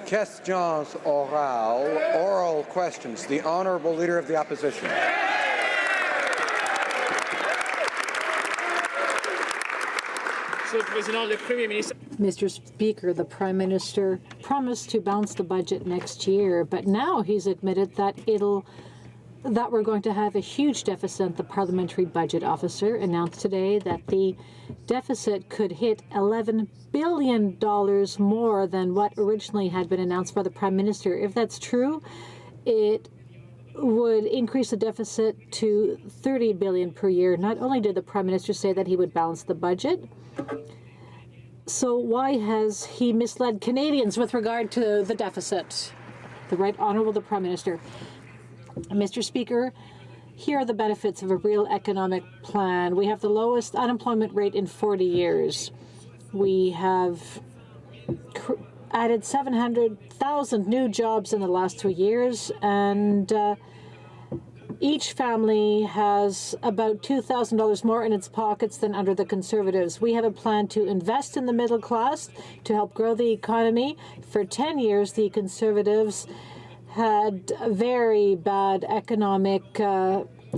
questions orales, oral questions. The Honourable Leader of the Opposition. Mr. Speaker, the Prime Minister promised to balance the budget next year, but now he's admitted that we're going to have a huge deficit. The Parliamentary Budget Officer announced today that the deficit could hit $11 billion more than what originally had been announced by the Prime Minister. If that's true, it would increase the deficit to $30 billion per year. Not only did the Prime Minister say that he would balance the budget, so why has he misled Canadians with regard to the deficit? The Right Honourable the Prime Minister. Mr. Speaker, here are the benefits of a real economic plan. We have the lowest unemployment rate in 40 years. We have added 700,000 new jobs in the last 2 years, and each family has about $2,000 more in its pockets than under the Conservatives. We have a plan to invest in the middle class to help grow the economy. For 10 years, the Conservatives had very bad economic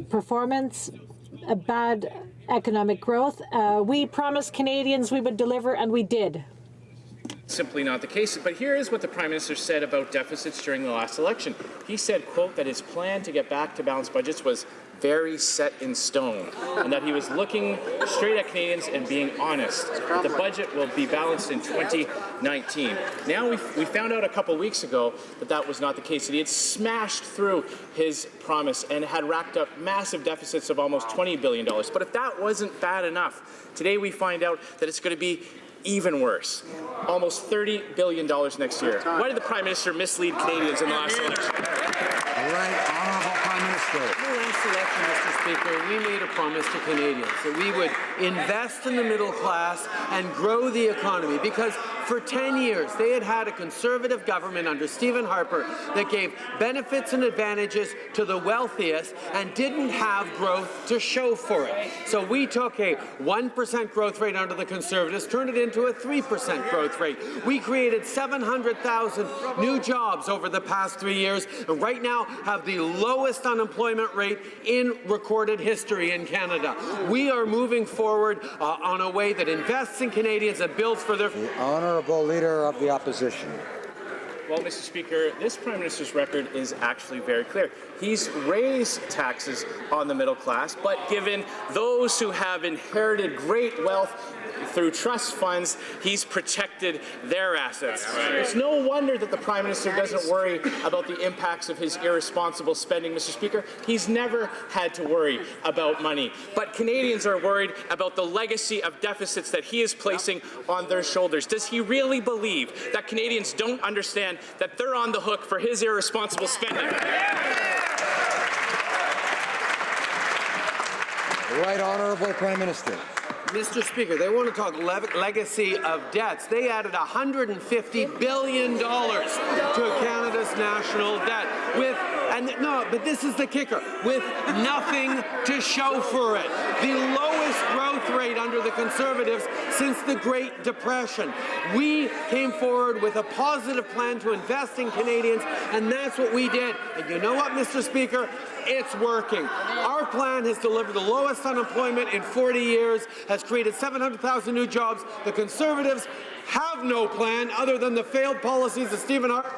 performance, a bad economic growth. We promised Canadians we would deliver, and we did. Simply not the case. But here is what the Prime Minister said about deficits during the last election. He said, quote, that his plan to get back to balanced budgets was very set in stone, and that he was looking straight at Canadians and being honest. The budget will be balanced in 2019. Now we found out a couple weeks ago that that was not the case, that he had smashed through his promise and had racked up massive deficits of almost $20 billion. But if that wasn't bad enough, today we find out that it's going to be even worse. Almost $30 billion next year. Why did the Prime Minister mislead Canadians in the last election? Right Honourable Prime Minister. In the last election, Mr. Speaker, we made a promise to Canadians that we would invest in the middle class and grow the economy, because for 10 years they had had a Conservative government under Stephen Harper that gave benefits and advantages to the wealthiest and didn't have growth to show for it. So we took a 1% growth rate under the Conservatives, turned it into a 3% growth rate. We created 700,000 new jobs over the past 3 years, and right now have the lowest unemployment rate in recorded history in Canada. We are moving forward on a way that invests in Canadians and builds for their... The Honourable Leader of the Opposition. Well, Mr. Speaker, this Prime Minister's record is actually very clear. He's raised taxes on the middle class, but given those who have inherited great wealth through trust funds, he's protected their assets. It's no wonder that the Prime Minister doesn't worry about the impacts of his irresponsible spending, Mr. Speaker. He's never had to worry about money. But Canadians are worried about the legacy of deficits that he is placing on their shoulders. Does he really believe that Canadians don't understand that they're on the hook for his irresponsible spending? Right Honourable Prime Minister. Mr. Speaker, they want to talk legacy of debts. They added $150 billion to Canada's national debt but this is the kicker, with nothing to show for it. The lowest growth rate under the Conservatives since the Great Depression. We came forward with a positive plan to invest in Canadians, and that's what we did. And you know what, Mr. Speaker? It's working. Our plan has delivered the lowest unemployment in 40 years, has created 700,000 new jobs. The Conservatives have no plan other than the failed policies of Stephen Harper.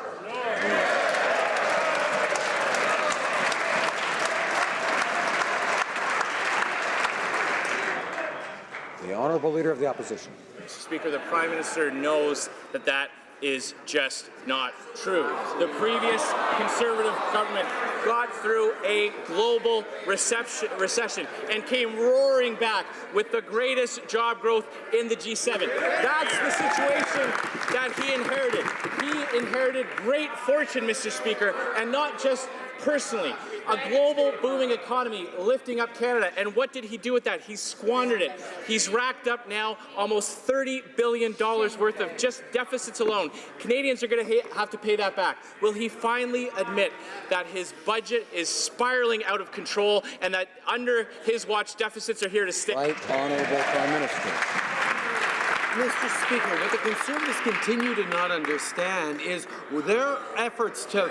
The Honourable Leader of the Opposition. Mr. Speaker, the Prime Minister knows that that is just not true. The previous Conservative government got through a global recession and came roaring back with the greatest job growth in the G7. That's the situation that he inherited. He inherited great fortune, Mr. Speaker, and not just personally. A global booming economy lifting up Canada. And what did he do with that? He squandered it. He's racked up now almost $30 billion worth of just deficits alone. Canadians are going to have to pay that back. Will he finally admit that his budget is spiraling out of control and that under his watch deficits are here to stay? Right Honourable Prime Minister. Mr. Speaker, what the Conservatives continue to not understand is their efforts to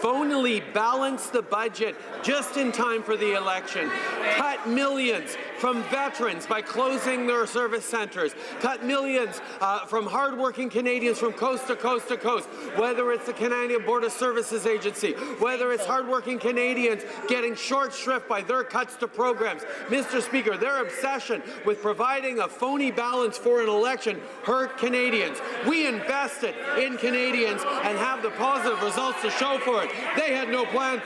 phonily balance the budget just in time for the election, cut millions from veterans by closing their service centres, cut millions from hardworking Canadians from coast to coast to coast, whether it's the Canadian Border Services Agency, whether it's hardworking Canadians getting short shrift by their cuts to programs. Mr. Speaker, their obsession with providing a phony balance for an election hurt Canadians. We invested in Canadians and have the positive results to show for it. They had no plan.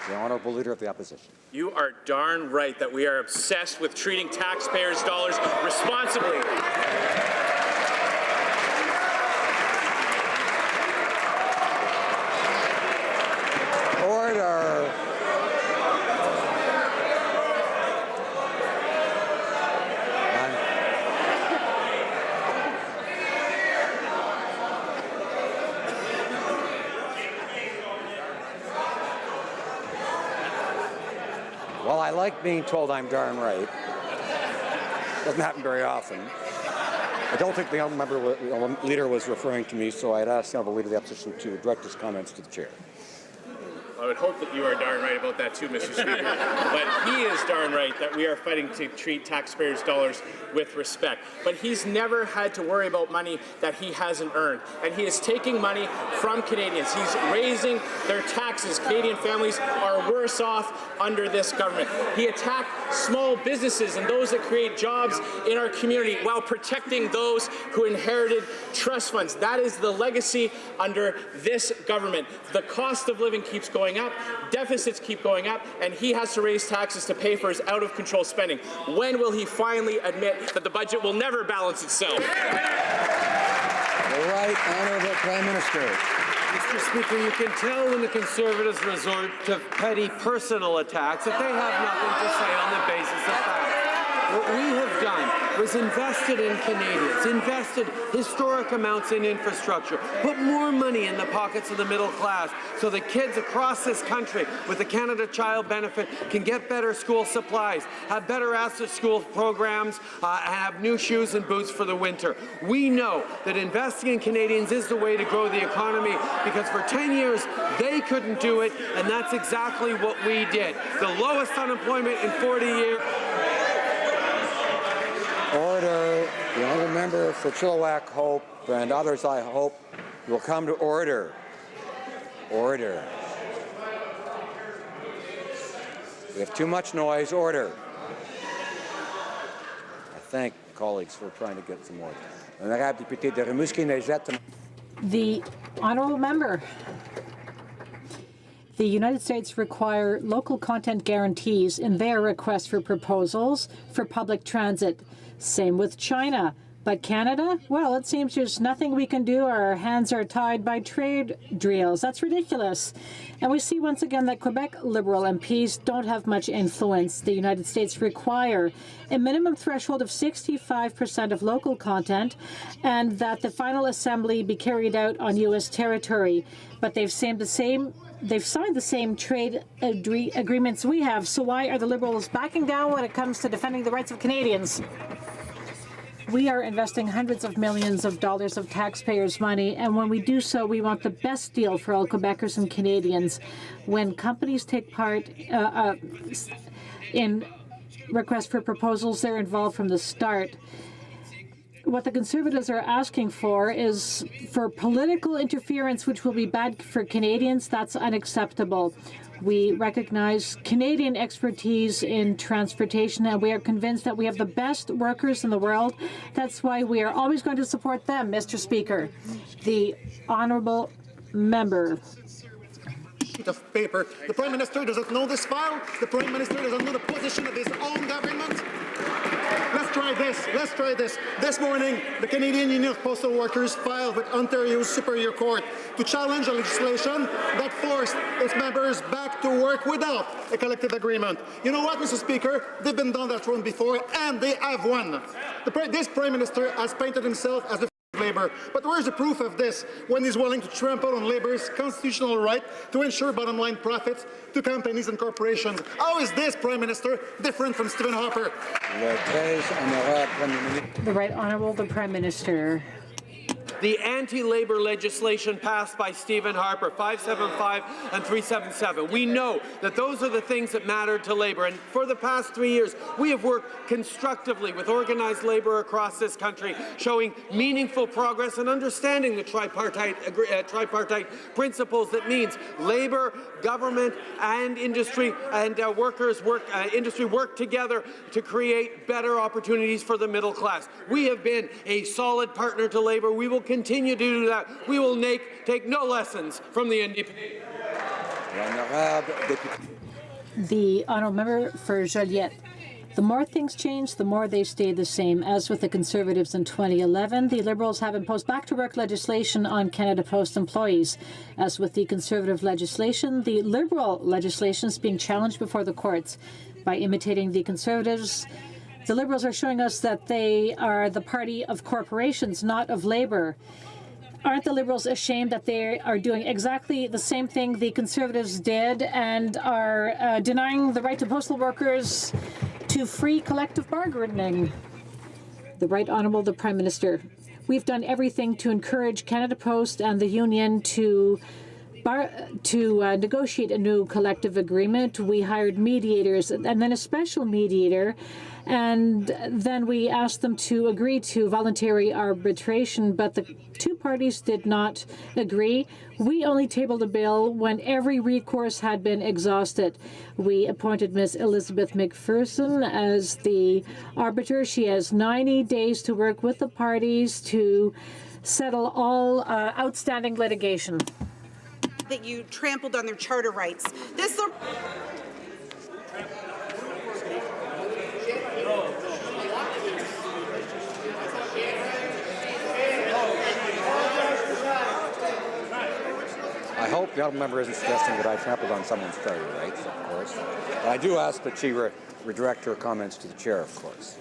The Honourable Leader of the Opposition. You are darn right that we are obsessed with treating taxpayers' dollars responsibly. Order. Well, I like being told I'm darn right. Doesn't happen very often. I don't think the Honourable Leader was referring to me, so I'd ask the Honourable Leader of the Opposition to direct his comments to the Chair. I would hope that you are darn right about that too, Mr. Speaker. But he is darn right that we are fighting to treat taxpayers' dollars with respect. But he's never had to worry about money that he hasn't earned. And he is taking money from Canadians. He's raising their taxes. Canadian families are worse off under this government. He attacked small businesses and those that create jobs in our community while protecting those who inherited trust funds. That is the legacy under this government. The cost of living keeps going up, deficits keep going up, and he has to raise taxes to pay for his out-of-control spending. When will he finally admit that the budget will never balance itself? The Right Honourable Prime Minister. Mr. Speaker, you can tell when the Conservatives resort to petty personal attacks that they have nothing to say on the basis of facts. What we have done was invested in Canadians, invested historic amounts in infrastructure, put more money in the pockets of the middle class so that kids across this country with the Canada Child Benefit can get better school supplies, have better after-school programs, have new shoes and boots for the winter. We know that investing in Canadians is the way to grow the economy because for 10 years they couldn't do it, and that's exactly what we did. The lowest unemployment in 40 years. Order. The Honourable Member for Chilliwack Hope and others, I hope, will come to order. Order. We have too much noise. Order. I thank colleagues for trying to get some order. The Honourable Member. The United States require local content guarantees in their request for proposals for public transit. Same with China. But Canada? Well, it seems there's nothing we can do. Our hands are tied by trade deals. That's ridiculous. And we see once again that Quebec Liberal MPs don't have much influence. The United States require a minimum threshold of 65% of local content and that the final assembly be carried out on U.S. territory. But they've signed the same trade agreements we have. So why are the Liberals backing down when it comes to defending the rights of Canadians? We are investing hundreds of millions of dollars of taxpayers' money, and when we do so, we want the best deal for all Quebecers and Canadians. When companies take part in requests for proposals, they're involved from the start. What the Conservatives are asking for is for political interference, which will be bad for Canadians. That's unacceptable. We recognize Canadian expertise in transportation, and we are convinced that we have the best workers in the world. That's why we are always going to support them, Mr. Speaker. The Honourable Member. Of paper. The Prime Minister doesn't know this file. The Prime Minister doesn't know the position of his own government. Let's try this. Let's try this. This morning, the Canadian Union of Postal Workers filed with Ontario's Superior Court to challenge a legislation that forced its members back to work without a collective agreement. You know what, Mr. Speaker? They've been down that road before, and they have won. This Prime Minister has painted himself as the Labour. But where's the proof of this when he's willing to trample on Labour's constitutional right to ensure bottom line profits to companies and corporations? How is this, Prime Minister, different from Stephen Harper? The Right Honourable the Prime Minister. The anti-labor legislation passed by Stephen Harper, 575 and 377. We know that those are the things that matter to labor. And for the past 3 years, we have worked constructively with organized labor across this country, showing meaningful progress and understanding the tripartite principles that means labor, government, and industry and industry work together to create better opportunities for the middle class. We have been a solid partner to labor. We will continue to do that. We will take no lessons from the NDP. The honourable member for Joliette. The more things change, the more they stay the same. As with the Conservatives in 2011, the Liberals have imposed back-to-work legislation on Canada Post employees. As with the Conservative legislation, the Liberal legislation is being challenged before the courts. By imitating the Conservatives, the Liberals are showing us that they are the party of corporations, not of labour. Aren't the Liberals ashamed that they are doing exactly the same thing the Conservatives did and are denying the right to postal workers to free collective bargaining? The Right Honourable the Prime Minister. We've done everything to encourage Canada Post and the union to negotiate a new collective agreement. We hired mediators and then a special mediator, and then we asked them to agree to voluntary arbitration, but the two parties did not agree. We only tabled a bill when every recourse had been exhausted. We appointed Ms. Elizabeth McPherson as the arbiter. She has 90 days to work with the parties to settle all outstanding litigation. That you trampled on their charter rights. I hope the honourable member isn't suggesting that I trampled on someone's charter rights, of course. But I do ask that she redirect her comments to the chair, of course.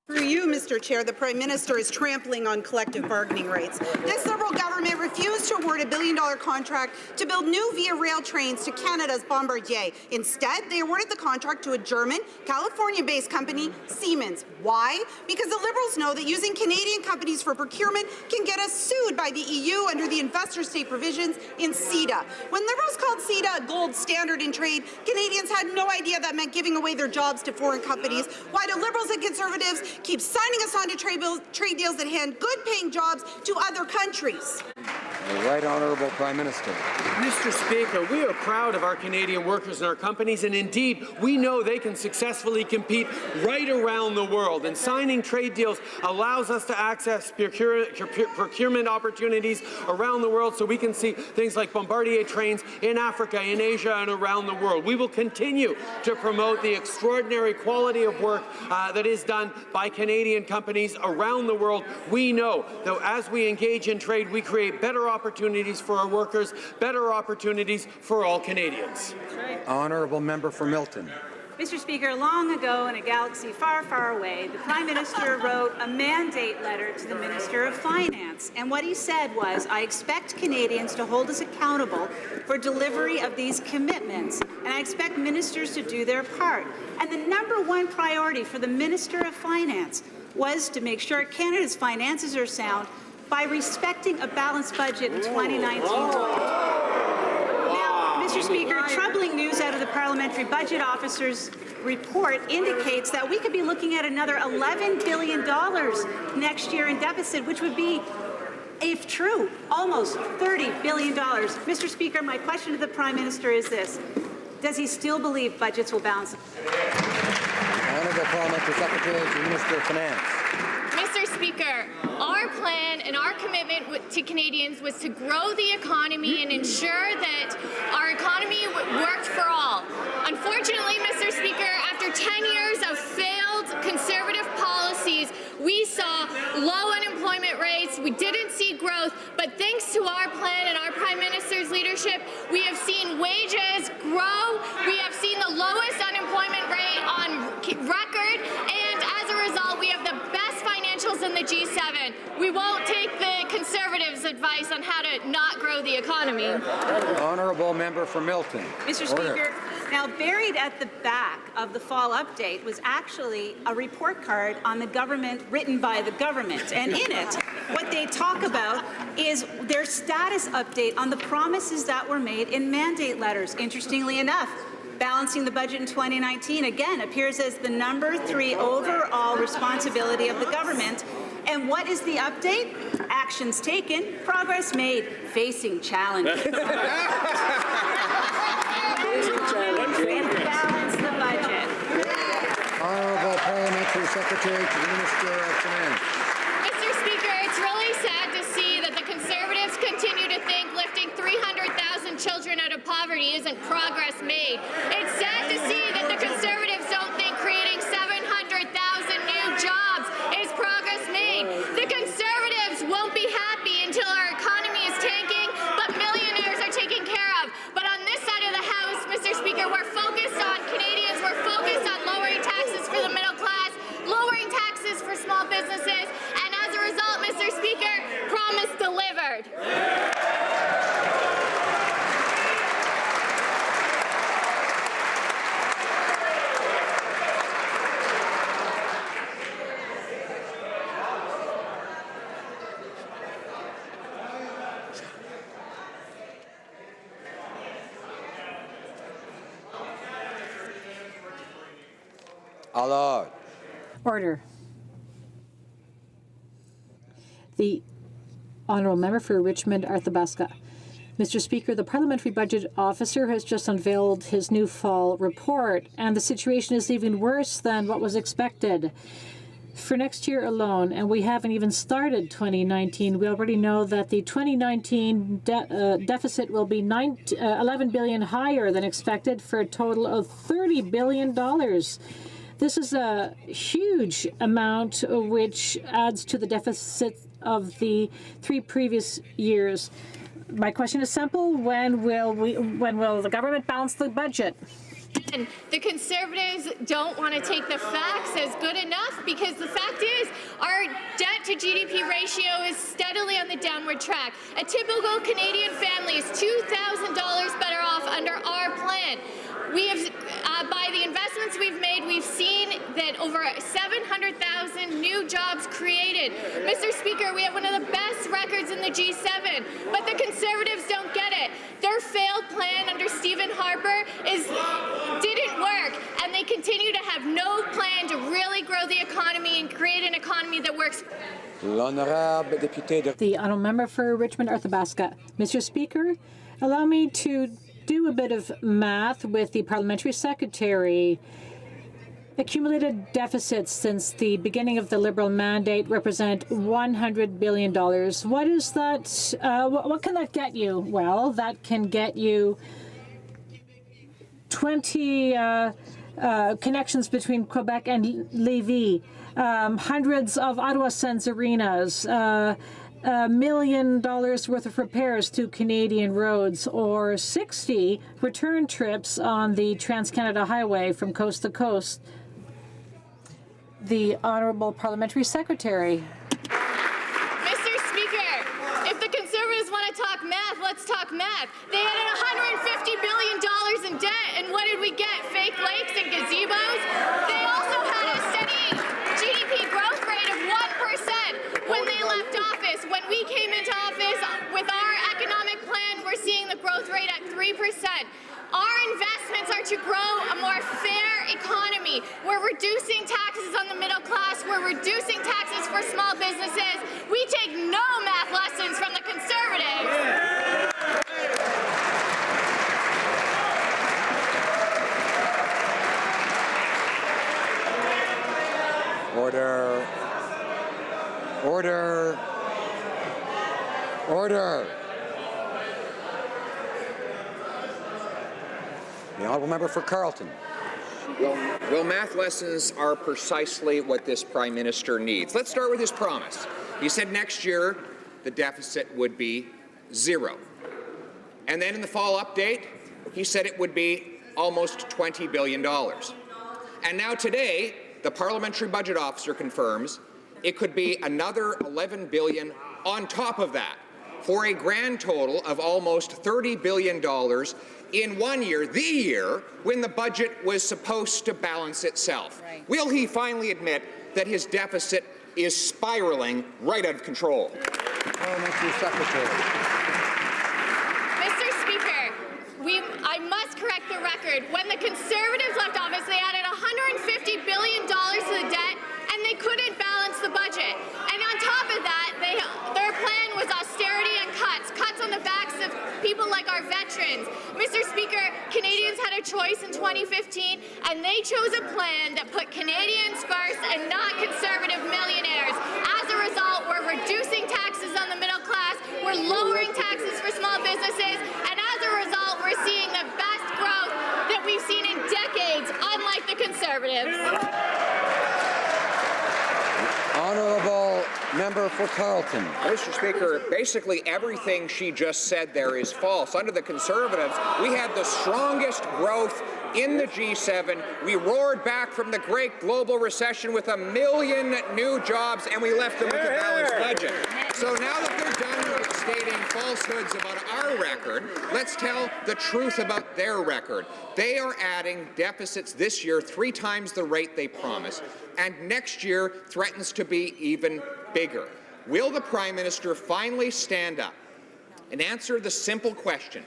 Through you, Mr. Chair, the Prime Minister is trampling on collective bargaining rights. This Liberal government refused to award a $1 billion contract to build new Via Rail trains to Canada's Bombardier. Instead, they awarded the contract to a German, California-based company, Siemens. Why? Because the Liberals know that using Canadian companies for procurement can get us sued by the EU under the investor state provisions in CETA. When Liberals called CETA a gold standard in trade, Canadians had no idea that meant giving away their jobs to foreign companies. Why do Liberals and Conservatives keep signing us on to trade deals that hand good-paying jobs to other countries? The Right Honourable Prime Minister. Mr. Speaker, we are proud of our Canadian workers and our companies, and indeed, we know they can successfully compete right around the world. And signing trade deals allows us to access procurement opportunities around the world so we can see things like Bombardier trains in Africa, in Asia, and around the world. We will continue to promote the extraordinary quality of work that is done by Canadian companies around the world. We know that as we engage in trade, we create better opportunities for our workers, better opportunities for all Canadians. Honourable member for Milton. Mr. Speaker, long ago in a galaxy far, far away, the Prime Minister wrote a mandate letter to the Minister of Finance. And what he said was, I expect Canadians to hold us accountable for delivery of these commitments, and I expect ministers to do their part. And the #1 priority for the Minister of Finance was to make sure Canada's finances are sound by respecting a balanced budget in 2019. Mr. Speaker, troubling news out of the Parliamentary Budget Officer's report indicates that we could be looking at another $11 billion next year in deficit, which would be, if true, almost $30 billion. Mr. Speaker, my question to the Prime Minister is this. Does he still believe budgets will balance? Honourable Parliamentary Secretary to the Minister of Finance. Mr. Speaker, our plan and our commitment to Canadians was to grow the economy and ensure that our economy worked for all. Unfortunately, Mr. Speaker, after 10 years of failed Conservative policies, we saw low unemployment rates, we didn't see growth, but thanks to our plan and our Prime Minister's leadership, we have seen wages grow, we have seen the lowest unemployment rate on record, and as a result, we have the best financials in the G7. We won't take the economy. Honourable member for Milton. Mr. Speaker, now buried at the back of the fall update was actually a report card on the government written by the government. And in it, what they talk about is their status update on the promises that were made in mandate letters. Interestingly enough, balancing the budget in 2019 again appears as the number 3 overall responsibility of the government. And what is the update? Actions taken, progress made, facing challenges. Balance the budget. Honourable Parliamentary Secretary to the Minister of Finance. Mr. Speaker, it's really sad to see that the Conservatives continue to think lifting 300,000 children out of poverty isn't progress made. It's sad to see that the Conservatives don't think creating 700,000 new jobs is progress made. The Conservatives won't be happy until our economy is tanking, but millionaires are taken care of. But on this side of the House, Mr. Speaker, we're focused on Canadians, we're focused on lowering taxes for the middle class, lowering taxes for small businesses, and as a result, Mr. Speaker, promise delivered. Allowed. Order. The Honourable Member for Richmond, Arthabaska. Mr. Speaker, the Parliamentary Budget Officer has just unveiled his new fall report, and the situation is even worse than what was expected. For next year alone, and we haven't even started 2019, we already know that the 2019 deficit will be 11 billion higher than expected for a total of $30 billion. This is a huge amount, which adds to the deficit of the 3 previous years. My question is simple: when will the government balance the budget? And the Conservatives don't want to take the facts as good enough, because the fact is our debt to GDP ratio is steadily on the downward track. A typical Canadian family is $2,000 better off under our plan. We have, by the investments we've made, we've seen that over 700,000 new jobs created. Mr. Speaker, we have one of the best records in the G7, but the Conservatives don't get it. Their failed plan under Stephen Harper didn't work, and they continue to have no plan to really grow the economy and create an economy that works. The Honourable Member for Richmond, Arthabaska. Mr. Speaker, allow me to do a bit of math with the Parliamentary Secretary. Accumulated deficits since the beginning of the Liberal mandate represent $100 billion. What is that? What can that get you? Well, that can get you 20 connections between Quebec and Lévis, hundreds of Ottawa Sens arenas, $1 million worth of repairs to Canadian roads, or 60 return trips on the Trans-Canada Highway from coast to coast. The Honourable Parliamentary Secretary. Mr. Speaker, if the Conservatives want to talk math, let's talk math. They had $150 billion in debt, and what did we get? Fake lakes and gazebos? They also had a steady GDP growth rate of 1% when they left office. When we came into office with our economic plan, we're seeing the growth rate at 3%. Our investments are to grow a more fair economy. We're reducing taxes on the middle class. We're reducing taxes for small businesses. We take no math lessons from the Conservatives. Order. Order. Order. The Honourable Member for Carleton. Well, math lessons are precisely what this Prime Minister needs. Let's start with his promise. He said next year the deficit would be 0. And then in the fall update, he said it would be almost $20 billion. And now today, the Parliamentary Budget Officer confirms it could be another $11 billion on top of that. for a grand total of almost $30 billion in 1 year, the year when the budget was supposed to balance itself. Right. Will he finally admit that his deficit is spiraling right out of control? Parliamentary Secretary. Mr. Speaker, I must correct the record. When the Conservatives left office, they added $150 billion to the debt, and they couldn't balance the budget. And on top of that, their plan was austerity and cuts on the backs of people like our veterans. Mr. Speaker, Canadians had a choice in 2015, and they chose a plan that put Canadians first and not conservative millionaires. As a result, we're reducing taxes on the middle class, we're lowering taxes for small businesses, and as a result, we're seeing the best growth that we've seen in decades, unlike the Conservatives. Honourable member for Carleton. Mr. Speaker, basically everything she just said there is false. Under the Conservatives, we had the strongest growth in the G7. We roared back from the great global recession with 1 million new jobs, and we left them with a balanced budget. So now that they're done stating falsehoods about our record, let's tell the truth about their record. They are adding deficits this year 3 times the rate they promised, and next year threatens to be even bigger. Will the Prime Minister finally stand up and answer the simple question: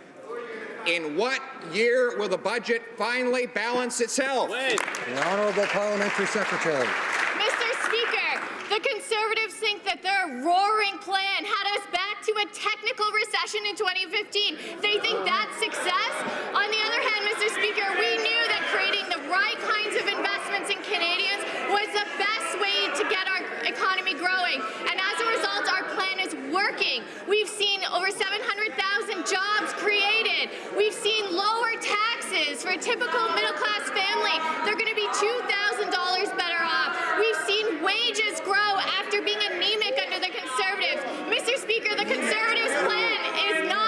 in what year will the budget finally balance itself? The Honourable Parliamentary Secretary. Mr. Speaker, the Conservatives think that their roaring plan had us back to a technical recession in 2015. They think that's success. On the other hand, Mr. Speaker, we knew that creating the right kinds of investments in Canadians was the best way to get our economy growing. And as a result, our plan is working. We've seen over 700,000 jobs created. We've seen lower taxes for a typical middle-class family. They're going to be $2,000 better off. We've seen wages grow after being anemic under the Conservatives. Mr. Speaker, the Conservatives' plan is not...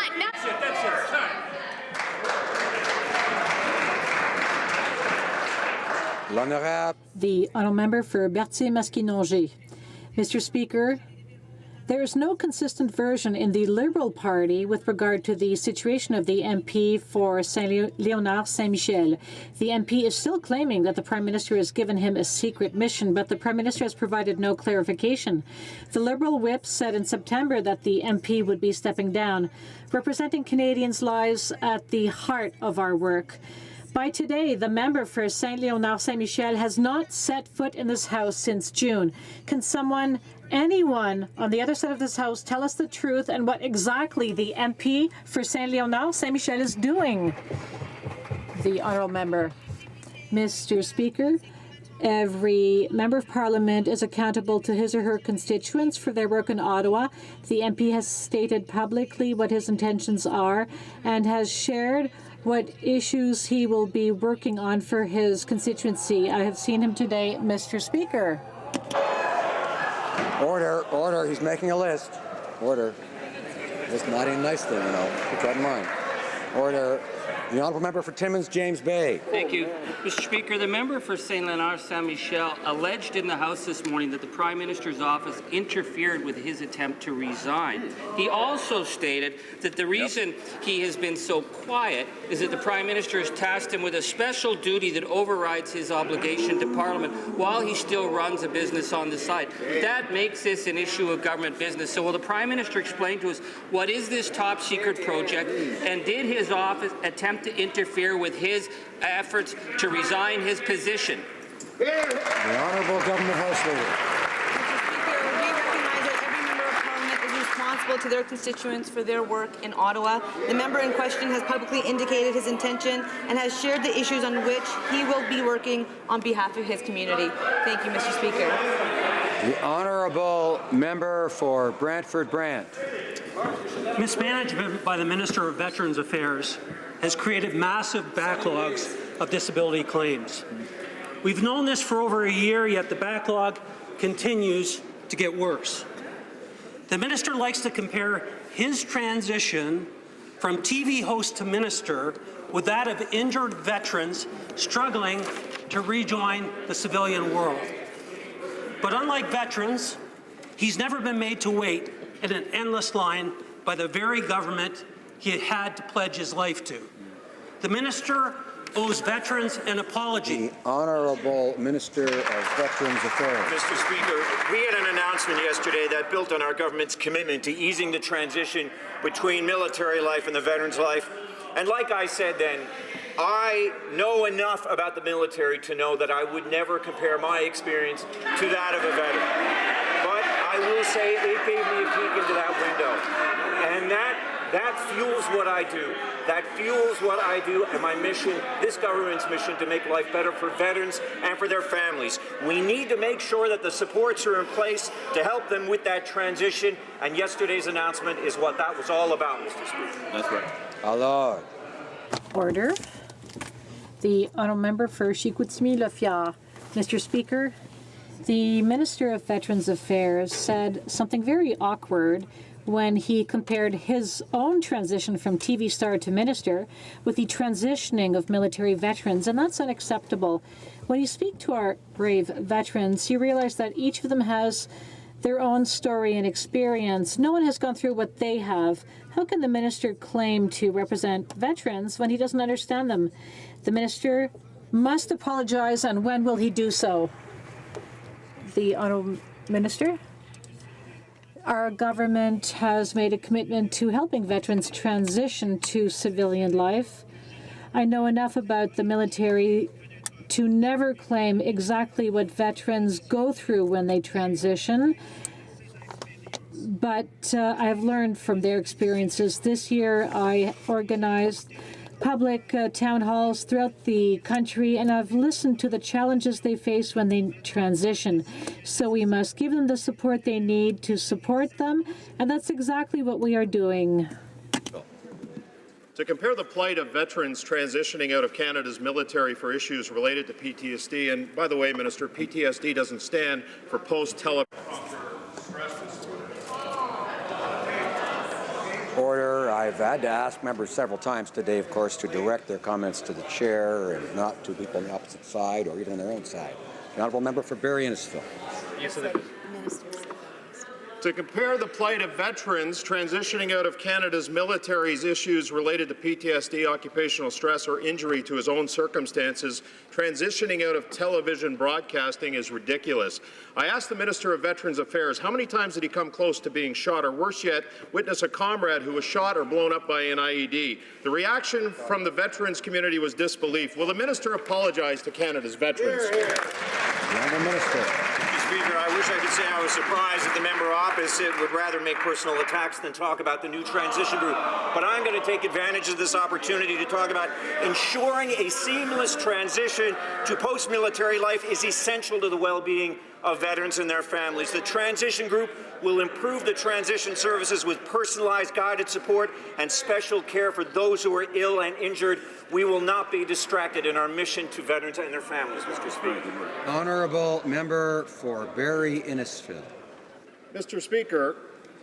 The honourable member for Berthier-Masquinongé. Mr. Speaker, there is no consistent version in the Liberal Party with regard to the situation of the MP for Saint-Léonard Saint-Michel. The MP is still claiming that the Prime Minister has given him a secret mission, but the Prime Minister has provided no clarification. The Liberal whip said in September that the MP would be stepping down. Representing Canadians' lives at the heart of our work. By today, the member for Saint-Léonard Saint-Michel has not set foot in this House since June. Can anyone on the other side of this House tell us the truth and what exactly the MP for Saint-Léonard Saint-Michel is doing? The honourable member. Mr. Speaker, every member of Parliament is accountable to his or her constituents for their work in Ottawa. The MP has stated publicly what his intentions are and has shared what issues he will be working on for his constituency. I have seen him today, Mr. Speaker. Order, order. He's making a list. Order. Just nodding nicely, Keep that in mind. Order. The honourable member for Timmins, James Bay. Thank you. Mr. Speaker, the member for Saint-Léonard Saint-Michel alleged in the House this morning that the Prime Minister's office interfered with his attempt to resign. He also stated that the reason he has been so quiet is that the Prime Minister has tasked him with a special duty that overrides his obligation to Parliament while he still runs a business on the side. That makes this an issue of government business. So will the Prime Minister explain to us what is this top secret project, and did his office attempt to interfere with his efforts to resign his position? The Honourable Government House Leader. We recognize that every member of Parliament is responsible to their constituents for their work in Ottawa. The member in question has publicly indicated his intention and has shared the issues on which he will be working on behalf of his community. Thank you, Mr. Speaker. The Honourable Member for Brantford-Brant. Mismanagement by the Minister of Veterans Affairs has created massive backlogs of disability claims. We've known this for over a year, yet the backlog continues to get worse. The minister likes to compare his transition from TV host to minister with that of injured veterans struggling to rejoin the civilian world. But unlike veterans, he's never been made to wait in an endless line by the very government he had to pledge his life to. The minister owes veterans an apology. The Honourable Minister of Veterans Affairs. Mr. Speaker, we had an announcement yesterday that built on our government's commitment to easing the transition between military life and the veteran's life. And like I said then, I know enough about the military to know that I would never compare my experience to that of a veteran. But I will say it gave me a peek into that window. And that fuels what I do. That fuels what I do and my mission, this government's mission, to make life better for veterans and for their families. We need to make sure that the supports are in place to help them with that transition, and yesterday's announcement is what that was all about, Mr. Speaker. That's right. Alors. Order. The honourable member for Chicoutimi-Le-Fiard. Mr. Speaker, the Minister of Veterans Affairs said something very awkward when he compared his own transition from TV star to minister with the transitioning of military veterans, and that's unacceptable. When you speak to our brave veterans, you realize that each of them has their own story and experience. No one has gone through what they have. How can the minister claim to represent veterans when he doesn't understand them? The minister must apologize, and when will he do so? The honourable minister. Our government has made a commitment to helping veterans transition to civilian life. I know enough about the military to never claim exactly what veterans go through when they transition, but I've learned from their experiences. This year I organized public town halls throughout the country, and I've listened to the challenges they face when they transition. So we must give them the support they need to support them, and that's exactly what we are doing. To compare the plight of veterans transitioning out of Canada's military for issues related to PTSD, and by the way, Minister, PTSD doesn't stand for post-tele. Order. I've had to ask members several times today, of course, to direct their comments to the chair and not to people on the opposite side or even on their own side. The Honourable Member for Barrie Innisfil. Yes, to compare the plight of veterans transitioning out of Canada's military's issues related to PTSD, occupational stress, or injury to his own circumstances, transitioning out of television broadcasting is ridiculous. I asked the Minister of Veterans Affairs how many times did he come close to being shot, or worse yet, witness a comrade who was shot or blown up by an IED. The reaction from the veterans community was disbelief. Will the Minister apologize to Canada's veterans? The Honourable Minister. Speaker, I wish I could say I was surprised that the member opposite would rather make personal attacks than talk about the new transition group. But I'm going to take advantage of this opportunity to talk about ensuring a seamless transition to post-military life is essential to the well-being of veterans and their families. The transition group will improve the transition services with personalized guided support and special care for those who are ill and injured. We will not be distracted in our mission to veterans and their families, Mr. Speaker. Honourable Member for Barrie Innisfil. Mr. Speaker,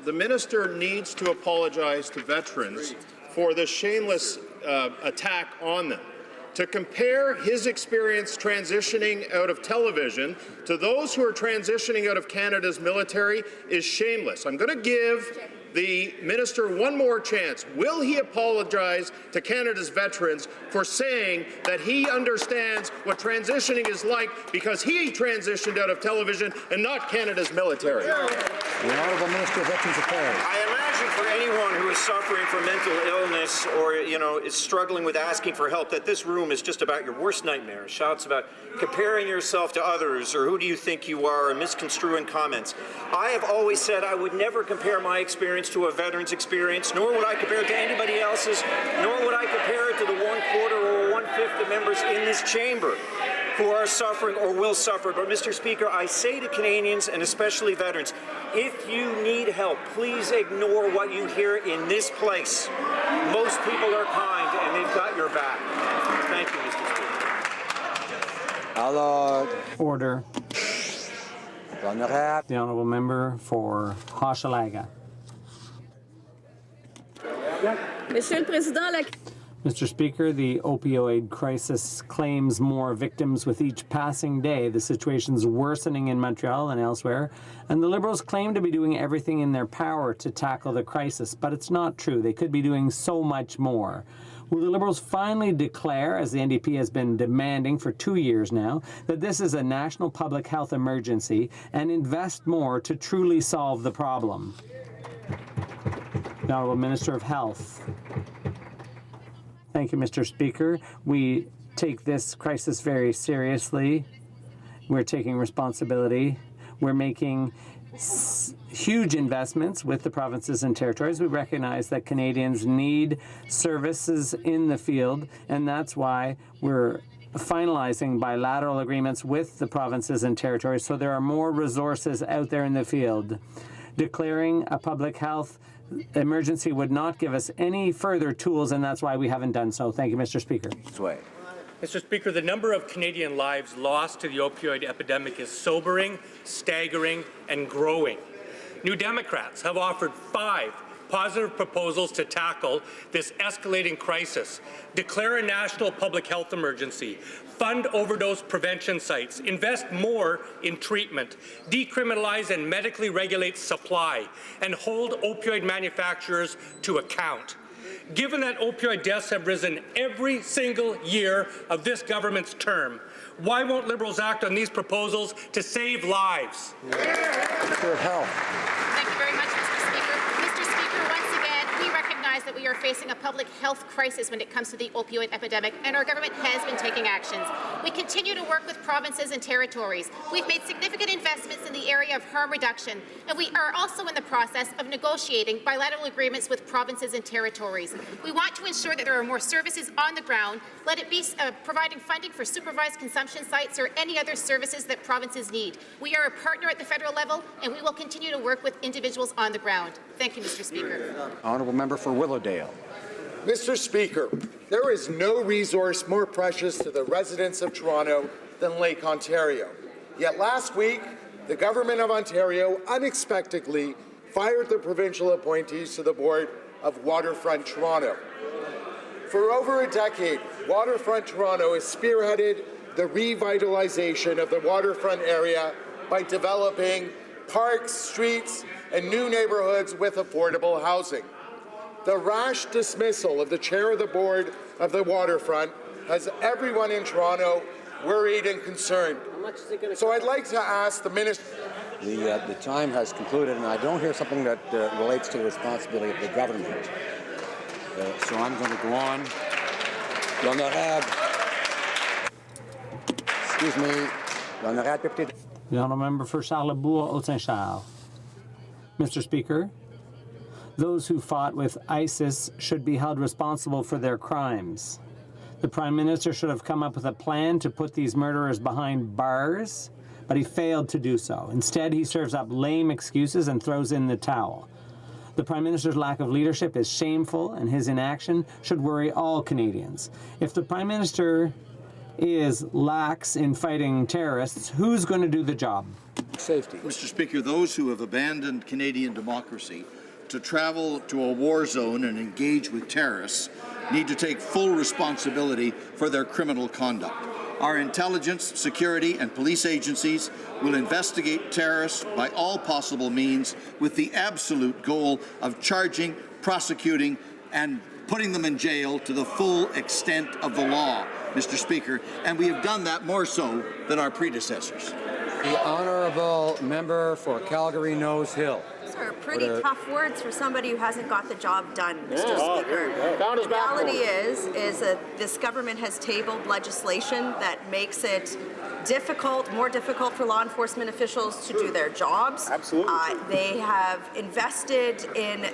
the minister needs to apologize to veterans for the shameless attack on them. To compare his experience transitioning out of television to those who are transitioning out of Canada's military is shameless. I'm going to give the minister one more chance. Will he apologize to Canada's veterans for saying that he understands what transitioning is like because he transitioned out of television and not Canada's military? The Honourable Minister of Veterans Affairs. I imagine for anyone who is suffering from mental illness or, is struggling with asking for help, that this room is just about your worst nightmare. Shouts about comparing yourself to others or who do you think you are, or misconstruing comments. I have always said I would never compare my experience to a veteran's experience, nor would I compare it to anybody else's, nor would I compare it to the 1/4 or 1/5 of members in this chamber who are suffering or will suffer. But, Mr. Speaker, I say to Canadians, and especially veterans, if you need help, please ignore what you hear in this place. Most people are kind, and they've got your back. Thank you, Mr. Speaker. Alors. Order. The Honourable Member for Hochelaga. Mr. Speaker, the opioid crisis claims more victims with each passing day. The situation's worsening in Montreal and elsewhere, and the Liberals claim to be doing everything in their power to tackle the crisis, but it's not true. They could be doing so much more. Will the Liberals finally declare, as the NDP has been demanding for 2 years now, that this is a national public health emergency and invest more to truly solve the problem? The Honourable Minister of Health. Thank you, Mr. Speaker. We take this crisis very seriously. We're taking responsibility. We're making huge investments with the provinces and territories. We recognize that Canadians need services in the field, and that's why we're finalizing bilateral agreements with the provinces and territories so there are more resources out there in the field. Declaring a public health emergency would not give us any further tools, and that's why we haven't done so. Thank you, Mr. Speaker. Mr. Speaker, the number of Canadian lives lost to the opioid epidemic is sobering, staggering, and growing. New Democrats have offered 5 positive proposals to tackle this escalating crisis. Declare a national public health emergency, fund overdose prevention sites, invest more in treatment, decriminalize and medically regulate supply, and hold opioid manufacturers to account. Given that opioid deaths have risen every single year of this government's term, why won't Liberals act on these proposals to save lives? Minister of Health. Thank you very much, Mr. Speaker. Mr. Speaker, once again, we recognize that we are facing a public health crisis when it comes to the opioid epidemic, and our government has been taking actions. We continue to work with provinces and territories. We've made significant investments in the area of harm reduction, and we are also in the process of negotiating bilateral agreements with provinces and territories. We want to ensure that there are more services on the ground, let it be providing funding for supervised consumption sites or any other services that provinces need. We are a partner at the federal level, and we will continue to work with individuals on the ground. Thank you, Mr. Speaker. Honourable Member for Willowdale. Mr. Speaker, there is no resource more precious to the residents of Toronto than Lake Ontario. Yet last week, the Government of Ontario unexpectedly fired the provincial appointees to the board of Waterfront Toronto. For over a decade, Waterfront Toronto has spearheaded the revitalization of the waterfront area by developing parks, streets, and new neighborhoods with affordable housing. The rash dismissal of the chair of the board of the waterfront has everyone in Toronto worried and concerned. So I'd like to ask the minister. The time has concluded, and I don't hear something that relates to the responsibility of the government. So I'm going to go on. Excuse me. The Honourable Member for Charlebourg-Haute-Saint-Charles. Mr. Speaker, those who fought with ISIS should be held responsible for their crimes. The Prime Minister should have come up with a plan to put these murderers behind bars, but he failed to do so. Instead, he serves up lame excuses and throws in the towel. The Prime Minister's lack of leadership is shameful, and his inaction should worry all Canadians. If the Prime Minister is lax in fighting terrorists, who's going to do the job? Safety. Mr. Speaker, those who have abandoned Canadian democracy to travel to a war zone and engage with terrorists need to take full responsibility for their criminal conduct. Our intelligence, security, and police agencies will investigate terrorists by all possible means with the absolute goal of charging, prosecuting, and putting them in jail to the full extent of the law, Mr. Speaker, and we have done that more so than our predecessors. The Honourable Member for Calgary Nose Hill. Those are pretty tough words for somebody who hasn't got the job done, Mr. Speaker. The reality is that this government has tabled legislation that makes it more difficult for law enforcement officials to do their jobs. Absolutely. They have invested in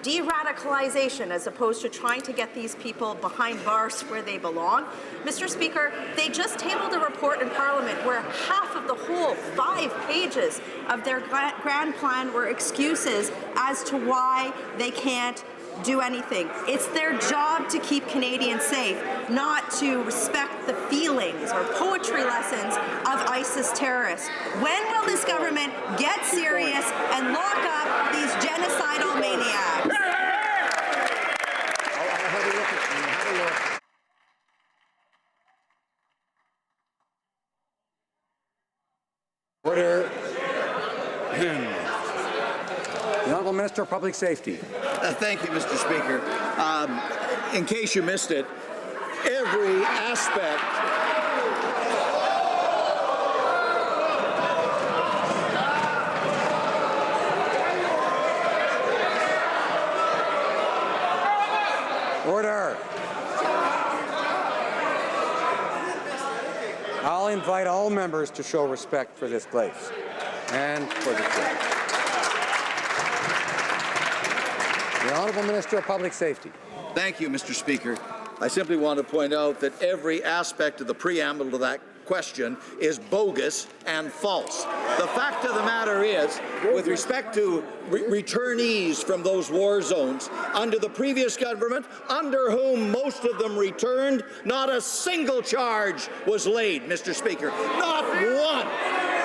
de-radicalization as opposed to trying to get these people behind bars where they belong. Mr. Speaker, they just tabled a report in Parliament where half of the whole 5 pages of their grand plan were excuses as to why they can't do anything. It's their job to keep Canadians safe, not to respect the feelings or poetry lessons of ISIS terrorists. When will this government get serious and lock up these genocidal maniacs? Minister of Public Safety. Thank you, Mr. Speaker. In case you missed it, every aspect Order. I'll invite all members to show respect for this place and for the chair. The Honourable Minister of Public Safety. Thank you, Mr. Speaker. I simply want to point out that every aspect of the preamble to that question is bogus and false. The fact of the matter is, with respect to returnees from those war zones, under the previous government, under whom most of them returned, not a single charge was laid, Mr. Speaker. Not one!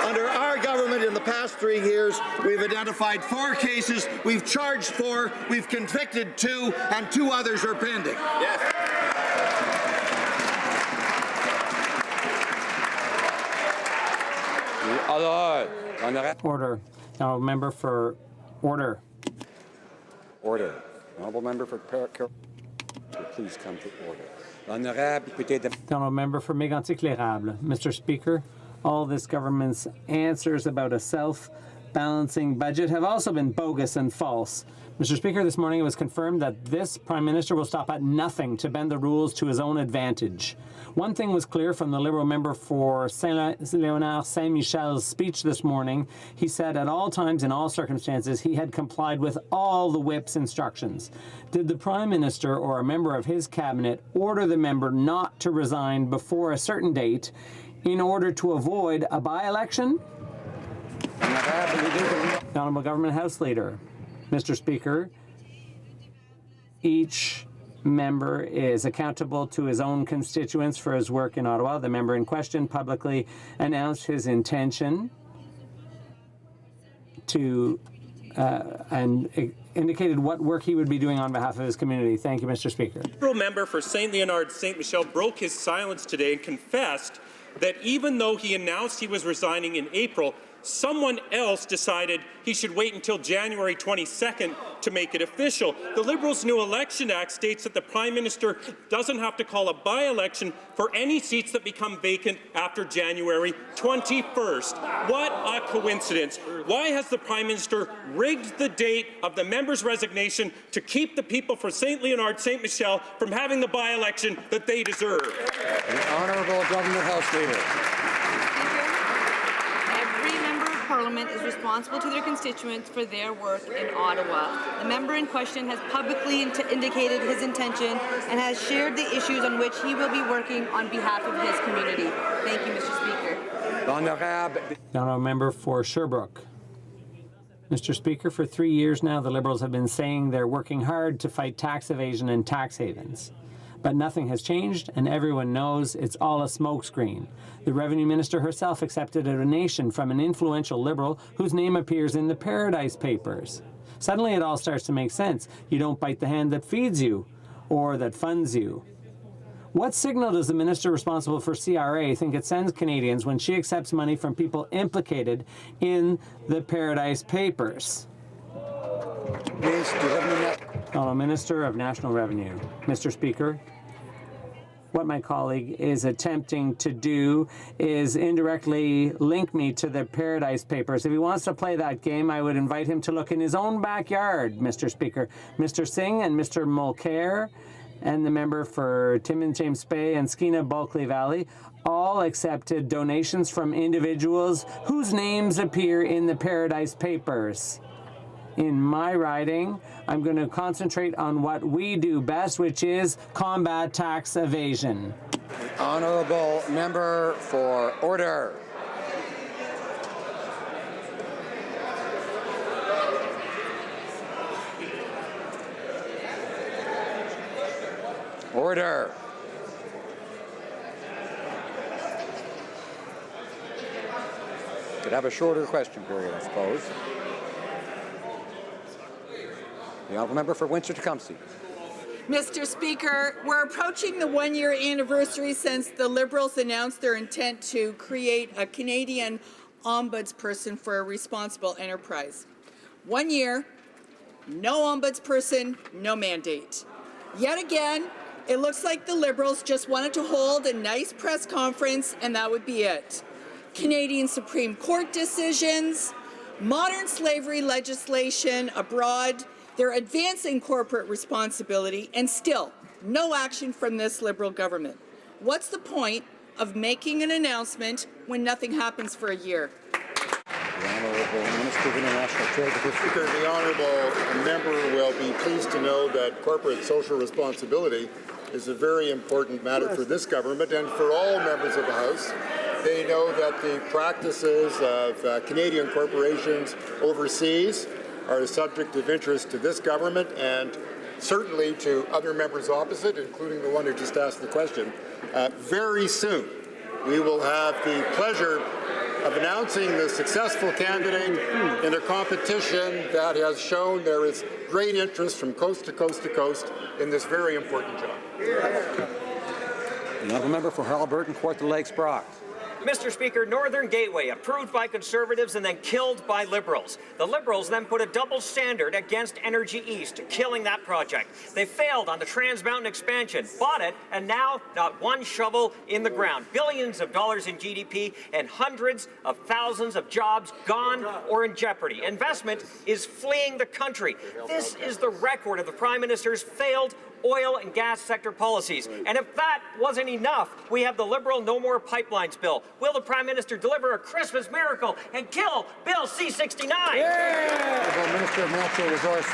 Under our government in the past 3 years, we've identified 4 cases, we've charged 4, we've convicted 2, and 2 others are pending. Yes. Order. Now, member for order. Order. Honourable member for please come to order. Honorable député de... Honourable member for Mégantic-L'Érable. Mr. Speaker, all this government's answers about a self-balancing budget have also been bogus and false. Mr. Speaker, this morning it was confirmed that this Prime Minister will stop at nothing to bend the rules to his own advantage. One thing was clear from the Liberal member for Saint-Léonard Saint-Michel's speech this morning. He said at all times, in all circumstances, he had complied with all the whip's instructions. Did the Prime Minister or a member of his cabinet order the member not to resign before a certain date in order to avoid a by-election? The Honourable Government House Leader. Mr. Speaker, each member is accountable to his own constituents for his work in Ottawa. The member in question publicly announced his intention to and indicated what work he would be doing on behalf of his community. Thank you, Mr. Speaker. The Liberal member for Saint-Léonard Saint-Michel broke his silence today and confessed that even though he announced he was resigning in April, someone else decided he should wait until January 22nd to make it official. The Liberals' new Election Act states that the Prime Minister doesn't have to call a by-election for any seats that become vacant after January 21st. What a coincidence. Why has the Prime Minister rigged the date of the member's resignation to keep the people for Saint-Léonard Saint-Michel from having the by-election that they deserve? The Honourable Government House Leader. Parliament is responsible to their constituents for their work in Ottawa. The member in question has publicly indicated his intention and has shared the issues on which he will be working on behalf of his community. Thank you, Mr. Speaker. The Honourable member for Sherbrooke. Mr. Speaker, for 3 years now, the Liberals have been saying they're working hard to fight tax evasion and tax havens. But nothing has changed, and everyone knows it's all a smokescreen. The Revenue Minister herself accepted a donation from an influential Liberal whose name appears in the Paradise Papers. Suddenly it all starts to make sense. You don't bite the hand that feeds you, or that funds you. What signal does the Minister responsible for CRA think it sends Canadians when she accepts money from people implicated in the Paradise Papers? Minister of National Revenue. Mr. Speaker, what my colleague is attempting to do is indirectly link me to the Paradise Papers. If he wants to play that game, I would invite him to look in his own backyard, Mr. Speaker. Mr. Singh and Mr. Mulcair and the member for Timmins James Bay and Skeena Bulkley Valley all accepted donations from individuals whose names appear in the Paradise Papers. In my riding, I'm going to concentrate on what we do best, which is combat tax evasion. Honourable member for order. Order. Could have a shorter question period, I suppose. The Honourable Member for Windsor-Tecumseh. Mr. Speaker, we're approaching the one-year anniversary since the Liberals announced their intent to create a Canadian ombudsperson for a responsible enterprise. 1 year, no ombudsperson, no mandate. Yet again, it looks like the Liberals just wanted to hold a nice press conference and that would be it. Canadian Supreme Court decisions, modern slavery legislation abroad, they're advancing corporate responsibility, and still no action from this Liberal government. What's the point of making an announcement when nothing happens for a year? The Honourable Minister of International Trade. Speaker, the honourable member will be pleased to know that corporate social responsibility is a very important matter for this government and for all members of the House. They know that the practices of Canadian corporations overseas are a subject of interest to this government and certainly to other members opposite, including the one who just asked the question. Very soon, we will have the pleasure of announcing the successful candidate in a competition that has shown there is great interest from coast to coast to coast in this very important job. The honourable member for Haliburton, Kawartha Lakes, Brock. Mr. Speaker, Northern Gateway approved by Conservatives and then killed by Liberals. The Liberals then put a double standard against Energy East, killing that project. They failed on the Trans Mountain expansion, bought it, and now not one shovel in the ground. Billions of dollars in GDP and hundreds of thousands of jobs gone or in jeopardy. Investment is fleeing the country. This is the record of the Prime Minister's failed oil and gas sector policies. And if that wasn't enough, we have the Liberal No More Pipelines bill. Will the Prime Minister deliver a Christmas miracle and kill Bill C-69? The Minister of Natural Resources.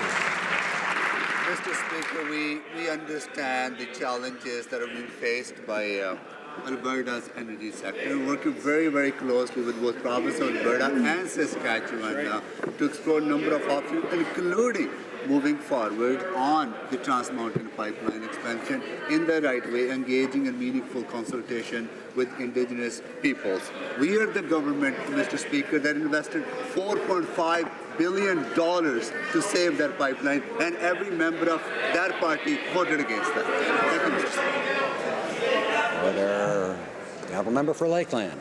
Mr. Speaker, we understand the challenges that are being faced by Alberta's energy sector. We're working very, very closely with both province of Alberta and Saskatchewan to explore a number of options, including moving forward on the Trans Mountain pipeline expansion in the right way, engaging in meaningful consultation with Indigenous peoples. We are the government, Mr. Speaker, that invested $4.5 billion to save that pipeline, and every member of that party voted against that. Thank you, Mr. Speaker. The honourable member for Lakeland.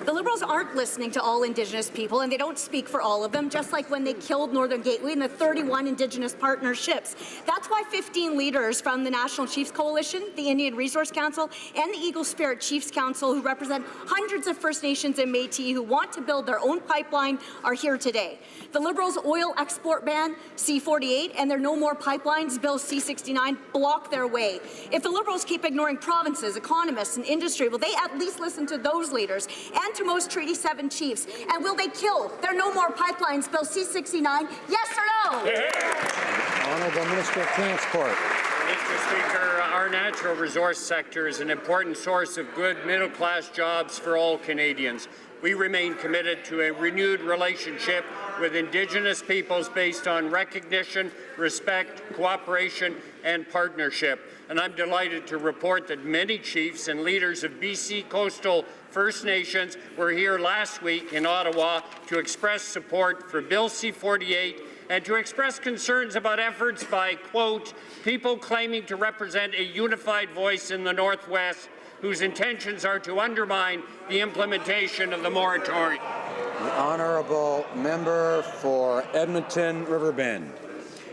The Liberals aren't listening to all Indigenous people, and they don't speak for all of them, just like when they killed Northern Gateway and the 31 Indigenous partnerships. That's why 15 leaders from the National Chiefs Coalition, the Indian Resource Council, and the Eagle Spirit Chiefs Council, who represent hundreds of First Nations and Métis who want to build their own pipeline, are here today. The Liberals' oil export ban, C-48, and their No More Pipelines, Bill C-69, block their way. If the Liberals keep ignoring provinces, economists, and industry, will they at least listen to those leaders and to most Treaty 7 chiefs? And will they kill their No More Pipelines Bill C-69? Yes or no? Honourable Minister of Transport. Mr. Speaker, our natural resource sector is an important source of good middle-class jobs for all Canadians. We remain committed to a renewed relationship with Indigenous peoples based on recognition, respect, cooperation, and partnership. And I'm delighted to report that many chiefs and leaders of BC coastal First Nations were here last week in Ottawa to express support for Bill C-48 and to express concerns about efforts by, quote, people claiming to represent a unified voice in the Northwest whose intentions are to undermine the implementation of the moratorium. The honourable member for Edmonton Riverbend.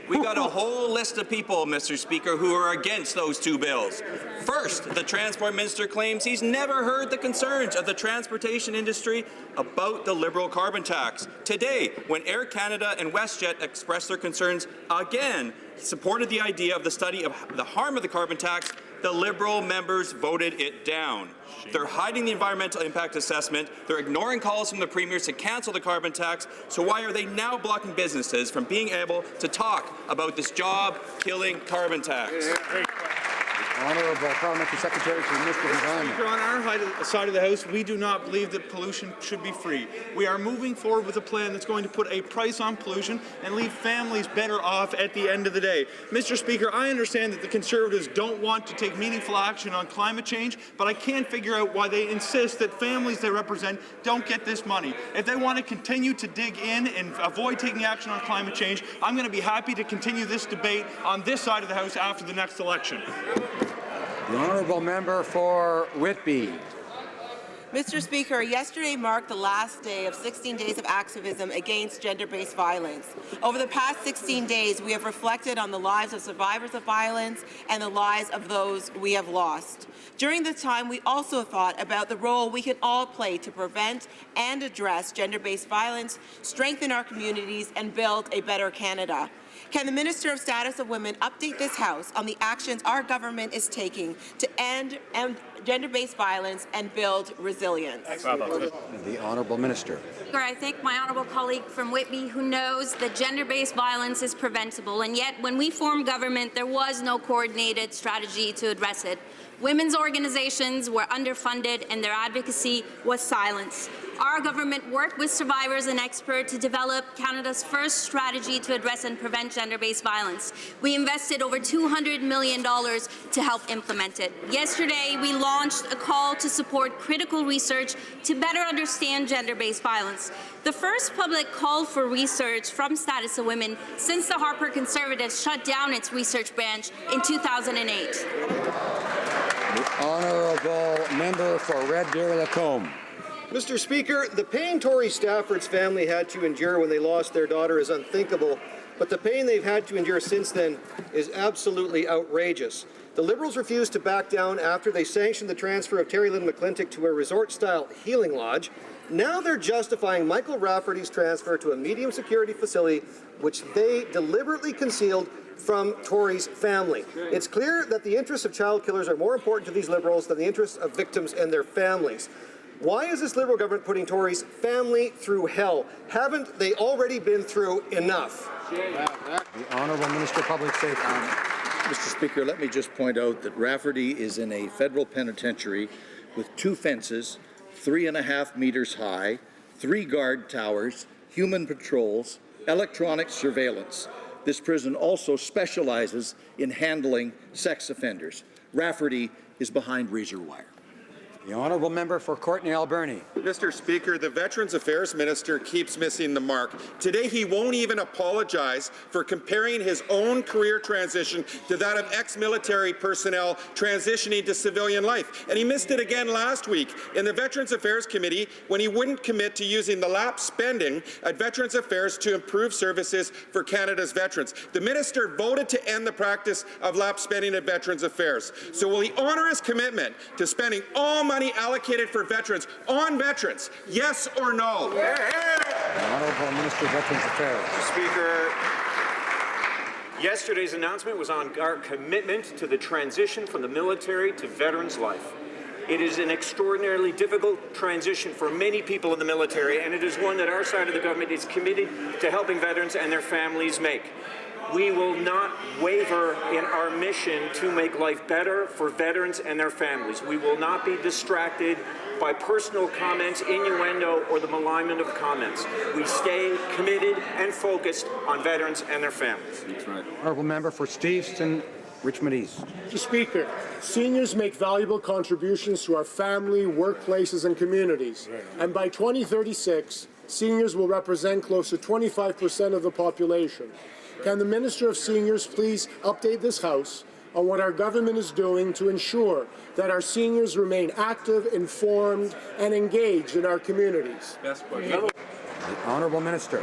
We got a whole list of people, Mr. Speaker, who are against those two bills. First, the Transport Minister claims he's never heard the concerns of the transportation industry about the Liberal carbon tax. Today, when Air Canada and WestJet expressed their concerns again, supported the idea of the study of the harm of the carbon tax, the Liberal members voted it down. They're hiding the environmental impact assessment. They're ignoring calls from the premiers to cancel the carbon tax. So why are they now blocking businesses from being able to talk about this job-killing carbon tax? Honourable Parliamentary Secretary to the Minister of Environment. Speaker, on our side of the House, we do not believe that pollution should be free. We are moving forward with a plan that's going to put a price on pollution and leave families better off at the end of the day. Mr. Speaker, I understand that the Conservatives don't want to take meaningful action on climate change, but I can't figure out why they insist that families they represent don't get this money. If they want to continue to dig in and avoid taking action on climate change, I'm going to be happy to continue this debate on this side of the House after the next election. The honourable member for Whitby. Mr. Speaker, yesterday marked the last day of 16 days of activism against gender-based violence. Over the past 16 days, we have reflected on the lives of survivors of violence and the lives of those we have lost. During this time, we also thought about the role we can all play to prevent and address gender-based violence, strengthen our communities, and build a better Canada. Can the Minister of Status of Women update this House on the actions our government is taking to end gender-based violence and build resilience? The Honourable Minister. I thank my honourable colleague from Whitby who knows that gender-based violence is preventable, and yet when we formed government there was no coordinated strategy to address it. Women's organizations were underfunded and their advocacy was silenced. Our government worked with survivors and experts to develop Canada's first strategy to address and prevent gender-based violence. We invested over $200 million to help implement it. Yesterday, we launched a call to support critical research to better understand gender-based violence. The first public call for research from Status of Women since the Harper Conservatives shut down its research branch in 2008. The Honourable Member for Red Deer-Lacombe. Mr. Speaker, the pain Tory Stafford's family had to endure when they lost their daughter is unthinkable, but the pain they've had to endure since then is absolutely outrageous. The Liberals refused to back down after they sanctioned the transfer of Terry Lynn McClintock to a resort-style healing lodge. Now they're justifying Michael Rafferty's transfer to a medium-security facility, which they deliberately concealed from Tory's family. It's clear that the interests of child killers are more important to these Liberals than the interests of victims and their families. Why is this Liberal government putting Tory's family through hell? Haven't they already been through enough? The Honourable Minister of Public Safety. Mr. Speaker, let me just point out that Rafferty is in a federal penitentiary with 2 fences, 3.5 meters high, 3 guard towers, human patrols, electronic surveillance. This prison also specializes in handling sex offenders. Rafferty is behind razor wire. The Honourable Member for Courtenay Alberni. Mr. Speaker, the Veterans Affairs Minister keeps missing the mark. Today, he won't even apologize for comparing his own career transition to that of ex-military personnel transitioning to civilian life. And he missed it again last week in the Veterans Affairs Committee when he wouldn't commit to using the lapsed spending at Veterans Affairs to improve services for Canada's veterans. The minister voted to end the practice of lapsed spending at Veterans Affairs. So will he honour his commitment to spending all money allocated for veterans on veterans? Yes or no? The Honourable Minister of Veterans Affairs. Speaker, yesterday's announcement was on our commitment to the transition from the military to veterans' life. It is an extraordinarily difficult transition for many people in the military, and it is one that our side of the government is committed to helping veterans and their families make. We will not waver in our mission to make life better for veterans and their families. We will not be distracted by personal comments, innuendo, or the malignment of comments. We stay committed and focused on veterans and their families. That's right. Honourable Member for Steveston, Richmond East. Mr. Speaker, seniors make valuable contributions to our family, workplaces, and communities. And by 2036, seniors will represent close to 25% of the population. Can the Minister of Seniors please update this House on what our government is doing to ensure that our seniors remain active, informed, and engaged in our communities? The Honourable Minister.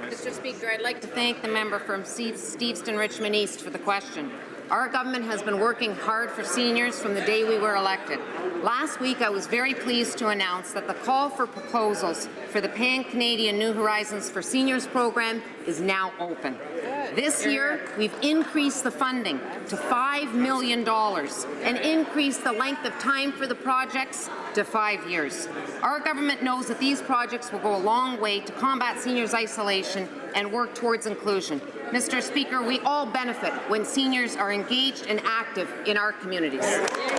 Mr. Speaker, I'd like to thank the member from Steveston, Richmond East for the question. Our government has been working hard for seniors from the day we were elected. Last week, I was very pleased to announce that the call for proposals for the Pan-Canadian New Horizons for Seniors program is now open. This year, we've increased the funding to $5 million and increased the length of time for the projects to 5 years. Our government knows that these projects will go a long way to combat seniors' isolation and work towards inclusion. Mr. Speaker, we all benefit when seniors are engaged and active in our communities. The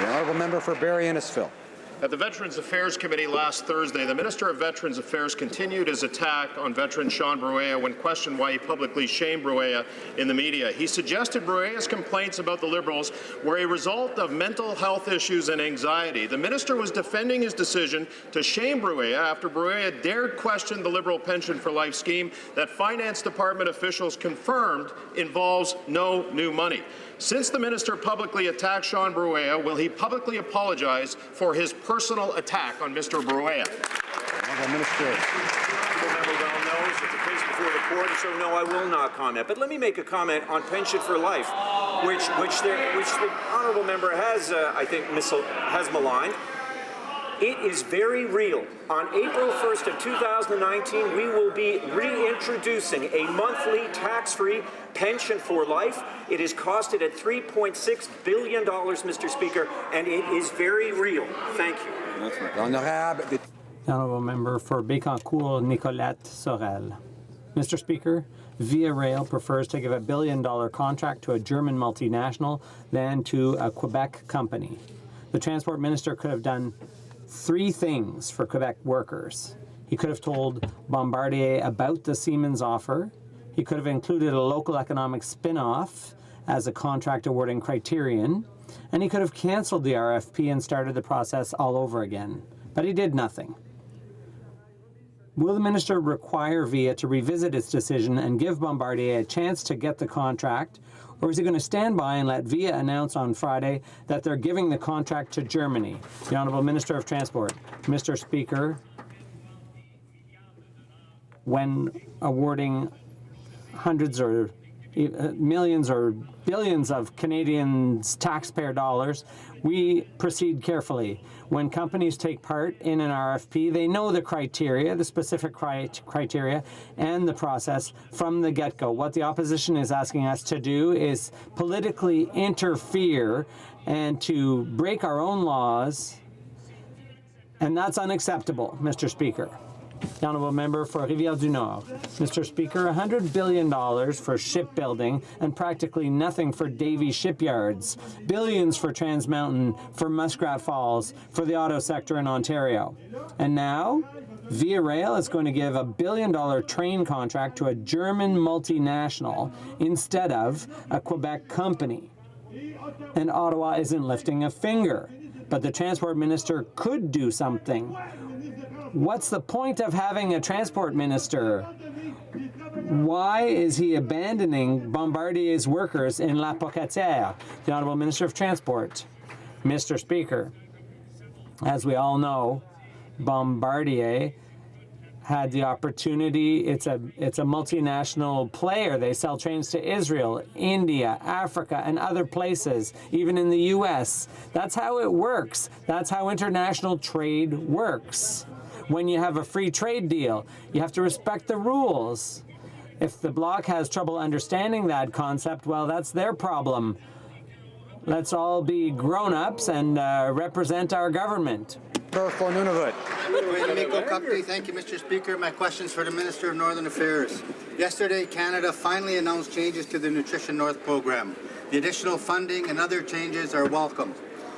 Honourable Member for Barrie Innisfil. At the Veterans Affairs Committee last Thursday, the Minister of Veterans Affairs continued his attack on veteran Sean Bruea when questioned why he publicly shamed Bruea in the media. He suggested Bruea's complaints about the Liberals were a result of mental health issues and anxiety. The minister was defending his decision to shame Bruea after Bruea dared question the Liberal Pension for Life scheme that Finance Department officials confirmed involves no new money. Since the minister publicly attacked Sean Bruea, will he publicly apologize for his personal attack on Mr. Bruea? The minister. The member well knows it's a case before the court, so no, I will not comment. But let me make a comment on Pension for Life, which the honourable member has, I think, has maligned. It is very real. On April 1st of 2019, we will be reintroducing a monthly tax-free pension for life. It is costed at $3.6 billion, Mr. Speaker, and it is very real. Thank you. The honourable member for Bécancour, Nicolette Sorel. Mr. Speaker, Via Rail prefers to give a $1 billion contract to a German multinational than to a Quebec company. The Transport Minister could have done 3 things for Quebec workers. He could have told Bombardier about the Siemens offer. He could have included a local economic spin-off as a contract awarding criterion. And he could have cancelled the RFP and started the process all over again. But he did nothing. Will the minister require VIA to revisit its decision and give Bombardier a chance to get the contract? Or is he going to stand by and let VIA announce on Friday that they're giving the contract to Germany? The Honourable Minister of Transport. Mr. Speaker, when awarding hundreds or millions or billions of Canadians' taxpayer dollars, we proceed carefully. When companies take part in an RFP, they know the criteria, the specific criteria, and the process from the get-go. What the opposition is asking us to do is politically interfere and to break our own laws, and that's unacceptable, Mr. Speaker. The honourable member for Rivière-du-Nord. Mr. Speaker, $100 billion for shipbuilding and practically nothing for Davie Shipyards. Billions for Trans Mountain, for Muskrat Falls, for the auto sector in Ontario. And now, Via Rail is going to give a $1 billion train contract to a German multinational instead of a Quebec company. And Ottawa isn't lifting a finger. But the Transport Minister could do something. What's the point of having a transport minister? Why is he abandoning Bombardier's workers in La Pocatière? The Honourable Minister of Transport. Mr. Speaker, as we all know, Bombardier had the opportunity. It's a multinational player. They sell trains to Israel, India, Africa, and other places, even in the U.S. That's how it works. That's how international trade works. When you have a free trade deal, you have to respect the rules. If the Bloc has trouble understanding that concept, well, that's their problem. Let's all be grown-ups and represent our government. Thank you, Mr. Speaker. My question's for the Minister of Northern Affairs. Yesterday, Canada finally announced changes to the Nutrition North program. The additional funding and other changes are welcome.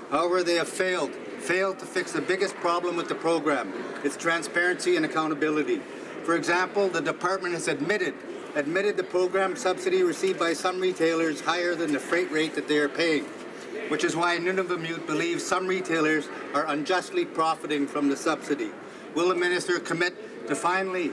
However, they have failed to fix the biggest problem with the program, its transparency and accountability. For example, the department has admitted the program subsidy received by some retailers higher than the freight rate that they are paying, which is why Nunavut believes some retailers are unjustly profiting from the subsidy. Will the minister commit to finally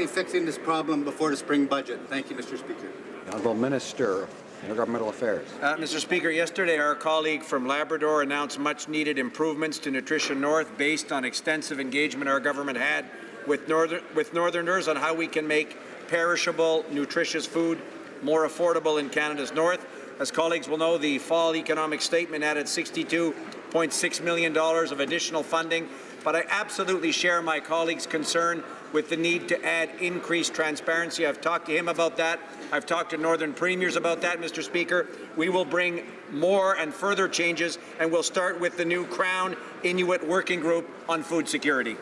fixing this problem before the spring budget? Thank you, Mr. Speaker. The Honourable Minister. Intergovernmental Affairs. Mr. Speaker, yesterday our colleague from Labrador announced much-needed improvements to Nutrition North based on extensive engagement our government had with Northerners on how we can make perishable, nutritious food more affordable in Canada's north. As colleagues will know, the fall economic statement added $62.6 million of additional funding, but I absolutely share my colleague's concern with the need to add increased transparency. I've talked to him about that. I've talked to Northern Premiers about that, Mr. Speaker. We will bring more and further changes, and we'll start with the new Crown Inuit Working Group on Food Security.